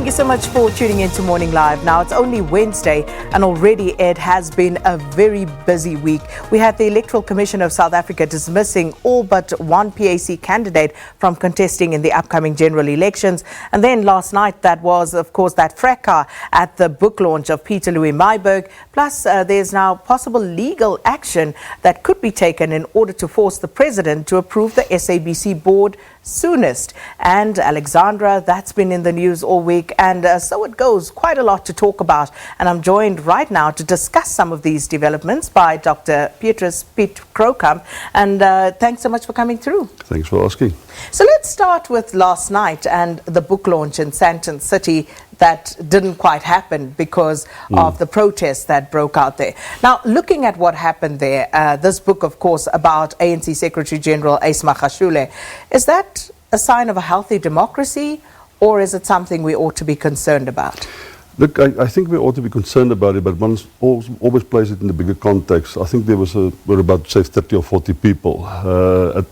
you so much for tuning in to Morning Live. Now, it's only Wednesday, and already it has been a very busy week. We had the Electoral Commission of South Africa dismissing all but one PAC candidate from contesting in the upcoming general elections. And then last night, that was, of course, that fracas at the book launch of Pieter-Louis Myburgh. Plus, there's now possible legal action that could be taken in order to force the president to approve the SABC board soonest. And Alexandra, that's been in the news all week, and so it goes. Quite a lot to talk about, and I'm joined right now to discuss some of these developments by Dr. Petrus Croucamp, and thanks so much for coming through. Thanks for asking. So let's start with last night and the book launch in Sandton City that didn't quite happen because of the protests that broke out there. Now, looking at what happened there, this book, of course, about ANC Secretary General Ace Magashule, is that a sign of a healthy democracy, or is it something we ought to be concerned about? Look, I think we ought to be concerned about it, but one always plays it in the bigger context. I think there were about, say, 30 or 40 people.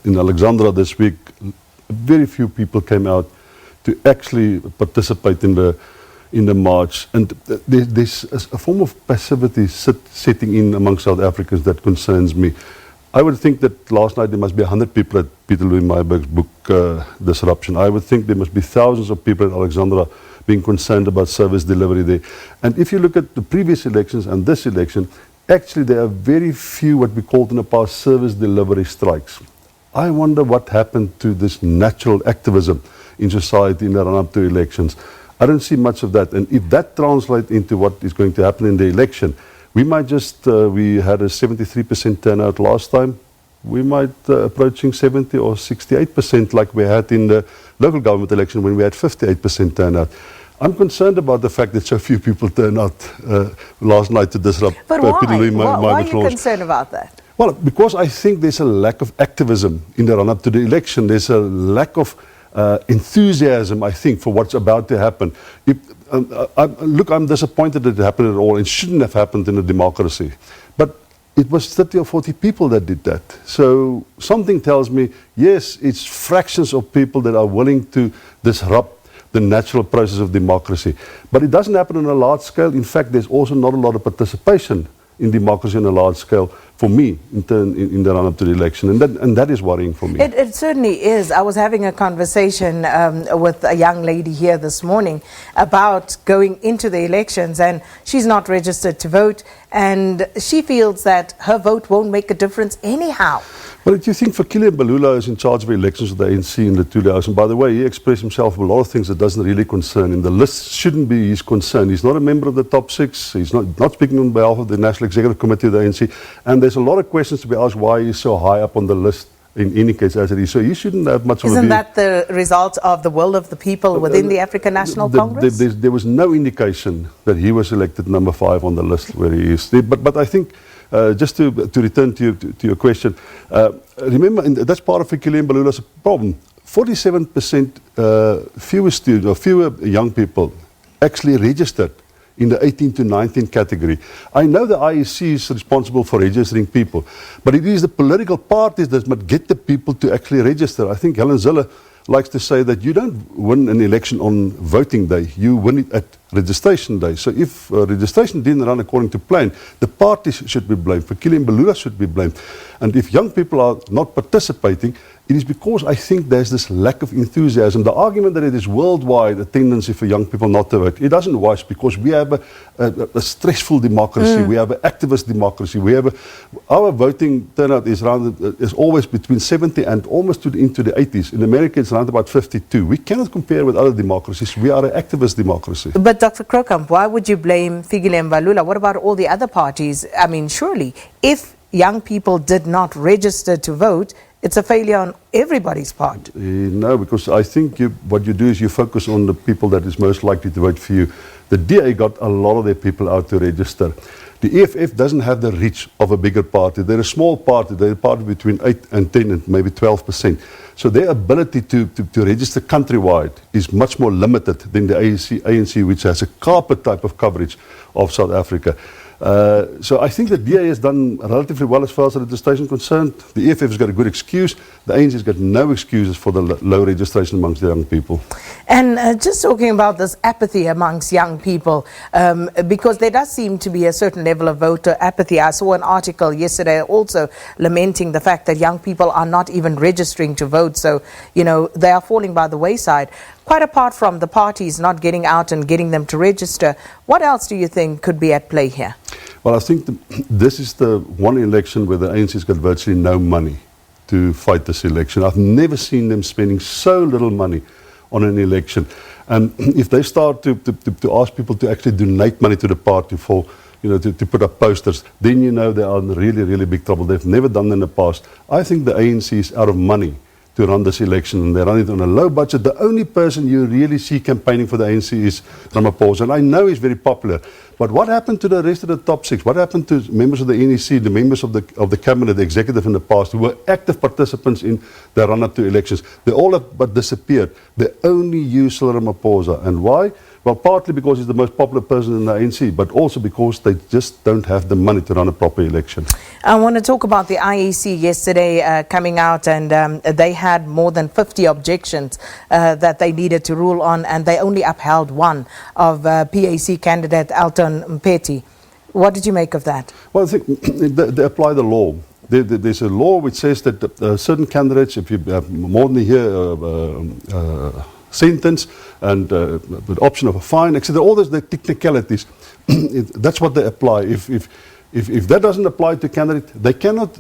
In Alexandra this week, very few people came out to actually participate in the march. And there's a form of passivity setting in among South Africans that concerns me. I would think that last night there must be 100 people at Pieter-Louis Myburgh's book disruption. I would think there must be thousands of people at Alexandra being concerned about service delivery there. And if you look at the previous elections and this election, actually there are very few what we called in the past service delivery strikes. I wonder what happened to this natural activism in society in the run-up to elections. I don't see much of that. And if that translates into what is going to happen in the election, we might just, we had a 73% turnout last time. We might approaching 70 or 68% like we had in the local government election when we had 58% turnout. I'm concerned about the fact that so few people turned out last night to disrupt Pieter-Louis Myburgh's Why are you launch. concerned about that? Well, because I think there's a lack of activism in the run-up to the election. There's a lack of enthusiasm, I think, for what's about to happen. Look, I'm disappointed that it happened at all. It shouldn't have happened in a democracy. But it was 30 or 40 people that did that. So something tells me, yes, it's fractions of people that are willing to disrupt the natural process of democracy. But it doesn't happen on a large scale. In fact, there's also not a lot of participation in democracy on a large scale for me in the run-up to the election. And that is worrying for me. It certainly is. I was having a conversation with a young lady here this morning about going into the elections, and she's not registered to vote, and she feels that her vote won't make a difference anyhow. Well, do you think Fikile Mbalula is in charge of elections of the ANC in the 2000s? By the way, he expressed himself on a lot of things that doesn't really concern him. The list shouldn't be his concern. He's not a member of the top six. He's not speaking on behalf of the National Executive Committee of the ANC. And there's a lot of questions to be asked why he's so high up on the list in any case as it is. So he shouldn't have much of a view. Isn't that the result of the will of the people within the African National Congress? There was no indication that he was elected number 5 on the list where he is. But I think, just to return to your question, remember, that's part of Fikile Mbalula's problem. 47% fewer students or fewer young people actually registered in the 18 to 19 category. I know the IEC is responsible for registering people, but it is the political parties that must get the people to actually register. I think Helen Zille likes to say that you don't win an election on voting day, you win it at registration day. So if registration didn't run according to plan, the parties should be blamed. Fikile Mbalula should be blamed. And if young people are not participating, it is because I think there's this lack of enthusiasm. The argument that it is worldwide a tendency for young people not to vote, it doesn't wash, because we have a stressful democracy, we have an activist democracy, our voting turnout is always between 70 and almost into the 80s. In America it's around about 52. We cannot compare with other democracies. We are an activist democracy. But Dr. Croucamp, why would you blame Fikile Mbalula? What about all the other parties? I mean, surely, if young people did not register to vote, it's a failure on everybody's part. No, because I think what you do is you focus on the people that is most likely to vote for you. The DA got a lot of their people out to register. The EFF doesn't have the reach of a bigger party. They're a small party. They're a party between 8 and 10 and maybe 12%. So their ability to register countrywide is much more limited than the ANC, which has a carpet type of coverage of South Africa. So I think the DA has done relatively well as far as the registration is concerned. The EFF has got a good excuse. The ANC has got no excuses for the low registration amongst the young people. And just talking about this apathy amongst young people, because there does seem to be a certain level of voter apathy. I saw an article yesterday also lamenting the fact that young people are not even registering to vote. So, you know, they are falling by the wayside. Quite apart from the parties not getting out and getting them to register, what else do you think could be at play here? Well, I think this is the one election where the ANC's got virtually no money to fight this election. I've never seen them spending so little money on an election. And if they start to ask people to actually donate money to the party for, you know, to put up posters, then you know they are in really, really big trouble. They've never done that in the past. I think the ANC is out of money to run this election, and they run it on a low budget. The only person you really see campaigning for the ANC is Ramaphosa, and I know he's very popular. But what happened to the rest of the top six? What happened to members of the NEC, the members of the cabinet, the executive in the past, who were active participants in the run-up to elections? They all have but disappeared. They only use Ramaphosa. And why? Well, partly because he's the most popular person in the ANC, but also because they just don't have the money to run a proper election. I want to talk about the IEC yesterday coming out, and they had more than 50 objections that they needed to rule on, and they only upheld one of PAC candidate Alton Mpeti. What did you make of that? Well, I think they apply the law. There's a law which says that certain candidates, if you have more than a year sentence and with option of a fine, etc., all those technicalities, that's what they apply. If that doesn't apply to a candidate, they cannot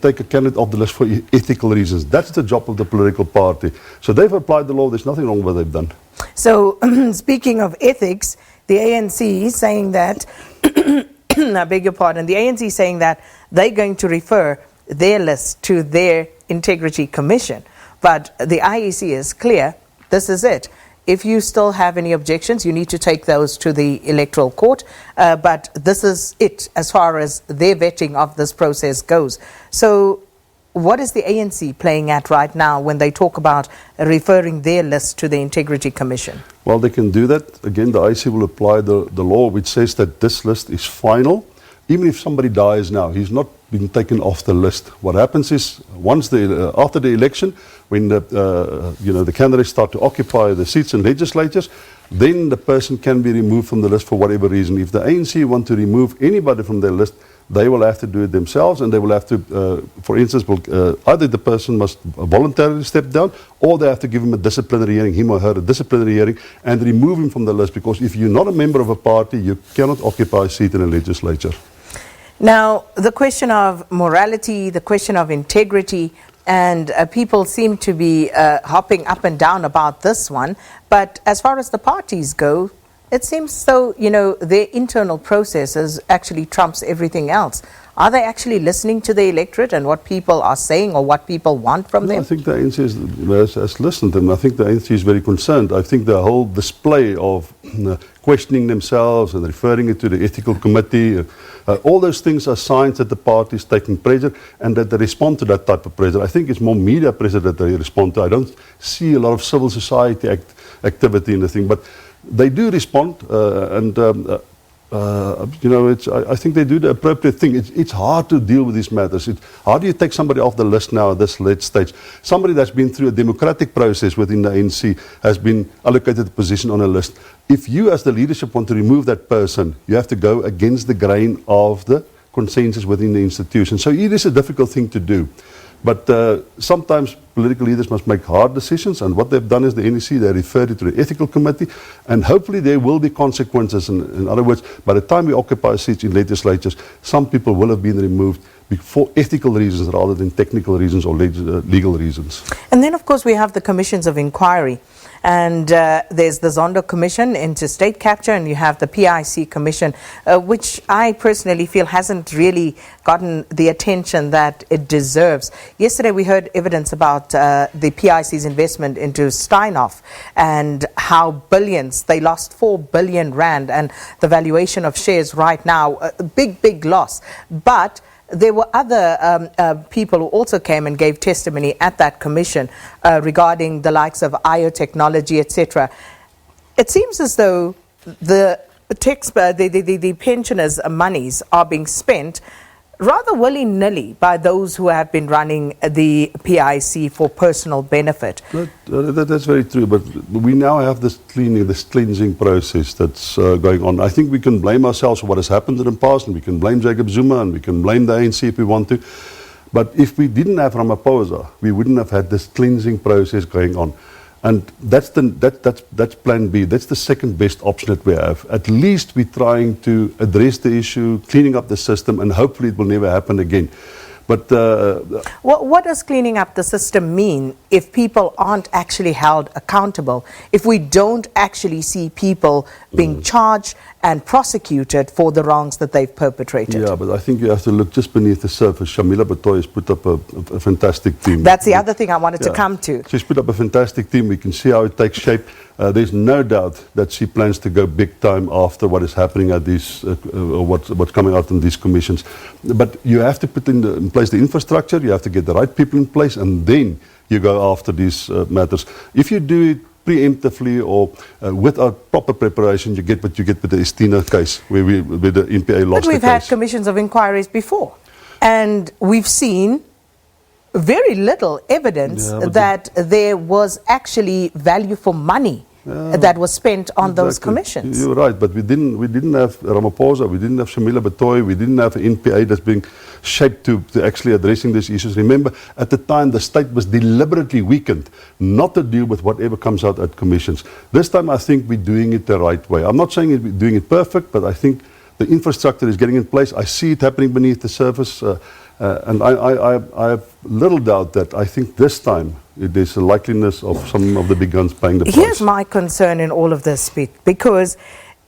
take a candidate off the list for ethical reasons. That's the job of the political party. So they've applied the law. There's nothing wrong with what they've done. So speaking of ethics, the ANC is saying that, I beg your pardon, the ANC is saying that they're going to refer their list to their Integrity Commission. But the IEC is clear, this is it. If you still have any objections, you need to take those to the Electoral Court. But this is it as far as their vetting of this process goes. So what is the ANC playing at right now when they talk about referring their list to the Integrity Commission? Well, they can do that. Again, the IEC will apply the law which says that this list is final. Even if somebody dies now, he's not been taken off the list. What happens is, once after the election, when the candidates start to occupy the seats in legislatures, then the person can be removed from the list for whatever reason. If the ANC want to remove anybody from their list, they will have to do it themselves, and they will have to, for instance, either the person must voluntarily step down, or they have to give him a disciplinary hearing, him or her a disciplinary hearing, and remove him from the list, because if you're not a member of a party, you cannot occupy a seat in a legislature. Now, the question of morality, the question of integrity, and people seem to be hopping up and down about this one. But as far as the parties go, it seems though, you know, their internal processes actually trumps everything else. Are they actually listening to the electorate and what people are saying or what people want from them? I think the ANC has listened, and I think the ANC is very concerned. I think the whole display of questioning themselves and referring it to the ethical committee, all those things are signs that the party is taking pressure and that they respond to that type of pressure. I think it's more media pressure that they respond to. I don't see a lot of civil society activity in the thing, but they do respond, I think they do the appropriate thing. It's hard to deal with these matters. How do you take somebody off the list now at this late stage? Somebody that's been through a democratic process within the ANC has been allocated a position on a list. If you as the leadership want to remove that person, you have to go against the grain of the consensus within the institution. So it is a difficult thing to do. But sometimes political leaders must make hard decisions, and what they've done is the NEC, they referred it to the ethical committee, and hopefully there will be consequences. In other words, by the time we occupy seats in legislatures, some people will have been removed for ethical reasons rather than technical reasons or legal reasons. And then, of course, we have the commissions of inquiry. And there's the Zondo Commission into state capture, and you have the PIC Commission, which I personally feel hasn't really gotten the attention that it deserves. Yesterday we heard evidence about the PIC's investment into Steinhoff and how billions, they lost 4 billion rand, and the valuation of shares right now, a big loss. But there were other people who also came and gave testimony at that commission regarding the likes of biotechnology, etc. It seems as though the the pensioners' monies are being spent rather willy-nilly by those who have been running the PIC for personal benefit. That's very true, but we now have this cleansing process that's going on. I think we can blame ourselves for what has happened in the past, and we can blame Jacob Zuma, and we can blame the ANC if we want to. But if we didn't have Ramaphosa, we wouldn't have had this cleansing process going on. And that's plan B. That's the second best option that we have. At least we're trying to address the issue, cleaning up the system, and hopefully it will never happen again. But what does cleaning up the system mean if people aren't actually held accountable? If we don't actually see people being charged and prosecuted for the wrongs that they've perpetrated? Yeah, but I think you have to look just beneath the surface. Shamila Batoy has put up a fantastic team. That's the other thing I wanted to come to. She's put up a fantastic team. We can see how it takes shape. There's no doubt that she plans to go big time after what is happening at these, what's coming out in these commissions. But you have to put in place the infrastructure, you have to get the right people in place, and then you go after these matters. If you do it preemptively or without proper preparation, you get what you get with the Estina case, where the NPA lost the case. But we've had commissions of inquiries before, and we've seen very little evidence that there was actually value for money that was spent on those commissions. You're right, but we didn't have Ramaphosa, we didn't have Shamila Batoy, we didn't have an NPA that's being shaped to actually addressing these issues. Remember, at the time the state was deliberately weakened not to deal with whatever comes out at commissions. This time I think we're doing it the right way. I'm not saying we're doing it perfect, but I think the infrastructure is getting in place. I see it happening beneath the surface. And I have little doubt that I think this time there's a likeliness of some of the big guns paying the price. Here's my concern in all of this, because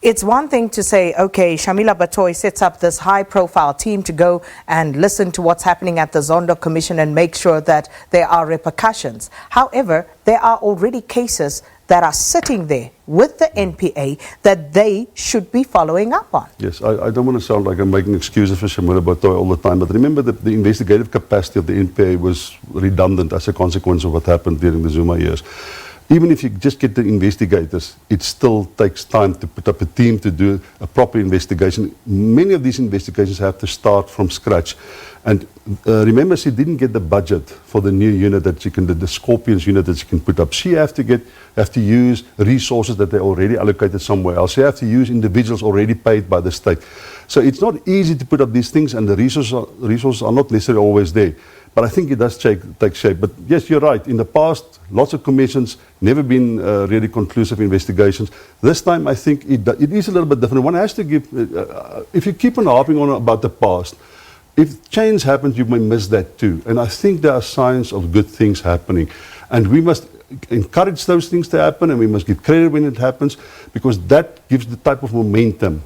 it's one thing to say, okay, Shamila Batoy sets up this high-profile team to go and listen to what's happening at the Zondo Commission and make sure that there are repercussions. However, there are already cases that are sitting there with the NPA that they should be following up on. Yes, I don't want to sound like I'm making excuses for Shamila Batoy all the time, but remember that the investigative capacity of the NPA was redundant as a consequence of what happened during the Zuma years. Even if you just get the investigators, it still takes time to put up a team to do a proper investigation. Many of these investigations have to start from scratch. And remember, she didn't get the budget for the new unit that she can, the Scorpions unit that she can put up. She have to use resources that they already allocated somewhere else. She have to use individuals already paid by the state. So it's not easy to put up these things, and the resources are not necessarily always there. But I think it does take shape. But yes, you're right. In the past, lots of commissions, never been really conclusive investigations. This time, I think it is a little bit different. One has to give, if you keep on harping on about the past, if change happens, you may miss that too. And I think there are signs of good things happening. And we must encourage those things to happen, and we must give credit when it happens, because that gives the type of momentum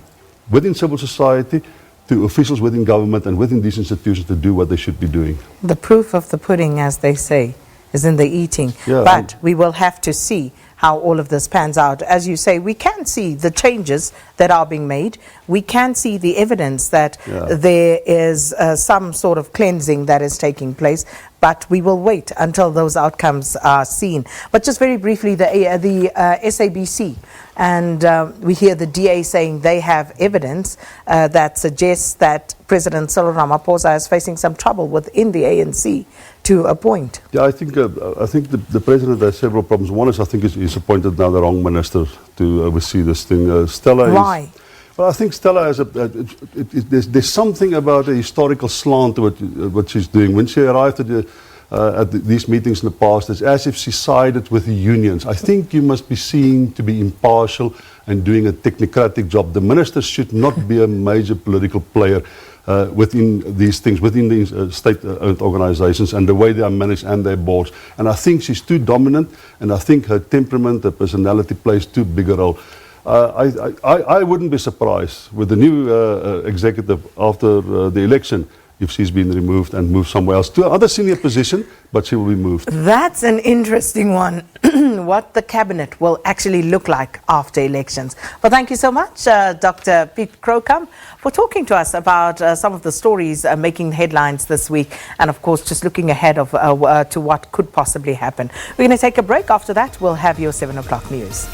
within civil society to officials within government and within these institutions to do what they should be doing. The proof of the pudding, as they say, is in the eating. Yeah, but we will have to see how all of this pans out. As you say, we can see the changes that are being made. We can see the evidence that there is some sort of cleansing that is taking place, but we will wait until those outcomes are seen. But just very briefly, the SABC, and we hear the DA saying they have evidence that suggests that President Cyril Ramaphosa is facing some trouble within the ANC to a point. Yeah, I think the president has several problems. One is, I think he's appointed now the wrong minister to oversee this thing. Why? Well, I think Stella has there's something about a historical slant to what she's doing. When she arrived at these meetings in the past, it's as if she sided with the unions. I think you must be seen to be impartial and doing a technocratic job. The ministers should not be a major political player within these things, within these state-owned organizations and the way they are managed and their boards. And I think she's too dominant, and I think her temperament, her personality plays too big a role. I wouldn't be surprised with the new executive after the election if she's been removed and moved somewhere else to another senior position, but she will be moved. That's an interesting one, what the cabinet will actually look like after elections. Well, thank you so much, Dr. Peter Croucamp, for talking to us about some of the stories making headlines this week, and of course just looking ahead of to what could possibly happen. We're going to take a break. After that, we'll have your 7 o'clock news.